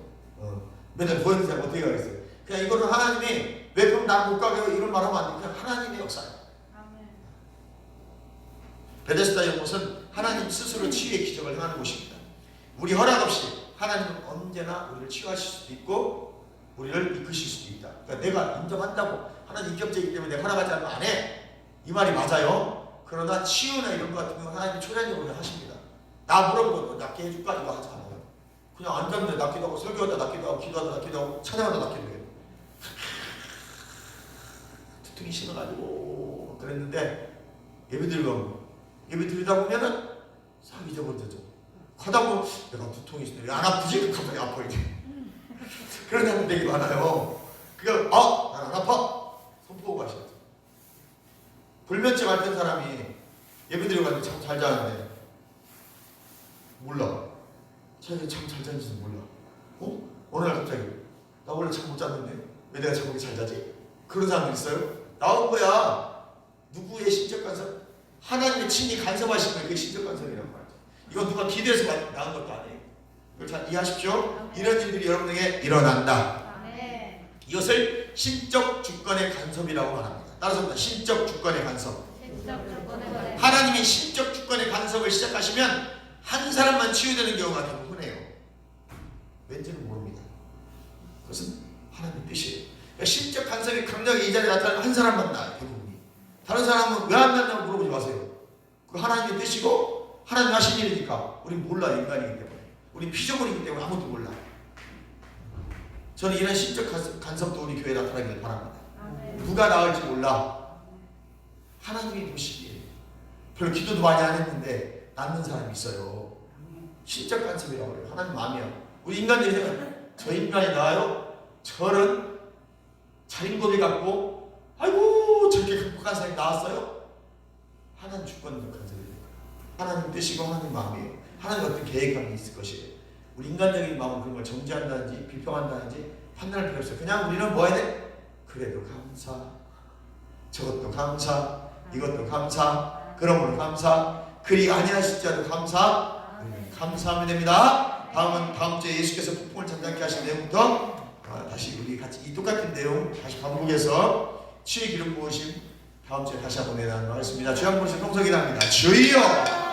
맨날 보이는 사람 어떻게 가겠어요? 그냥 이거는 하나님이 왜 그럼 난 못 가게 이런 말 하면 안 돼. 그냥 하나님의 역사예요. 베데스다 연못은 하나님 스스로 치유의 기적을 행하는 곳입니다. 우리 허락 없이 하나님은 언제나 우리를 치유하실 수도 있고 우리를 이끄실 수도 있다. 그러니까 내가 인정한다고 하나님 인격자이기 때문에 내가 허락하지 않으면 안 해. 이 말이 맞아요. 그러나 치유나 이런 것 같은 경우는 하나님이 초자연적으로 하십니다. 나 물어보고 낫게 해줄까? 이거 하지 않아요. 그냥 앉았는데 낫기도 하고 설교하다 낫기도 하고 기도하다 낫기도 하고 찬양하다 낫기도 해요. 두통이 심해가지고 그랬는데 예배 드리다 보면은 싹 잊어버리죠. 하다 보면 내가 두통이 있는데 왜 안 아프지? 갑자기 아파 이제. 그런 사람 되게 많아요. 그러니까 난 안 아파. 선포하고 가셔야죠. 불면증 앓던 사람이 예배 드리고 갔는데 참 잘 자는데 몰라. 자기가 참 잘 자는지도 몰라. 어느 날 갑자기 나 원래 잠 못 잤는데 왜 내가 저렇게 잘 자지? 그런 사람들 있어요? 나온 거야. 누구의 신적 간섭? 하나님의 친히 간섭하신 거예요. 그게 신적 간섭이라고 말이죠. 이건 누가 기도해서 나온 것도 아니에요. 이걸 잘 이해하십시오. 이런 일들이 여러분에게 일어난다. 이것을 신적 주권의 간섭이라고 말합니다. 따라서 신적 주권의 간섭. 하나님이 신적 주권의 간섭을 시작하시면 한 사람만 치유되는 경우가 대부분이에요. 왠지는 모릅니다. 그것은 하나님의 뜻이에요. 그러니까 신적 간섭이 강력하게 이 자리에 나타나면 한 사람만 나요. 대부분이. 다른 사람은 왜 안 난다고 물어보지 마세요. 그 하나님의 뜻이고 하나님 하신 일이니까. 우린 몰라. 인간이기 때문에. 우린 피조물이기 때문에 아무것도 몰라. 저는 이런 신적 간섭도 우리 교회에 나타나기를 바랍니다. 누가 나을지 몰라. 하나님이 보시기에 별로 기도도 많이 안 했는데 낫는 사람이 있어요. 신적 간섭이라고 그래요. 하나님 마음이야. 우리 인간들이 생각해. 저 인간이 나아요? 저런 자린고비 갖고 아이고 저렇게 극복한 사람이 나왔어요? 하나님 주권적 간섭이에요. 하나님 뜻이고 하나님 마음이에요. 하나님 어떤 계획감이 있을 것이에요. 우리 인간적인 마음은 그런 걸 정죄한다든지 비평한다든지 판단할 필요 없어요. 그냥 우리는 뭐 해야 돼? 그래도 감사, 저것도 감사, 이것도 감사, 그러므로 감사, 그리 아니하실지라도 감사, 감사하면 됩니다. 다음 주에 예수께서 폭풍을 잠잠케 하신 내용부터 다시 우리 같이 이 똑같은 내용 다시 반복해서 치유의 기름 부으심 다음 주에 다시 한번 내나누도록 하겠습니다. 주여 한번 통성이 납니다. 주여!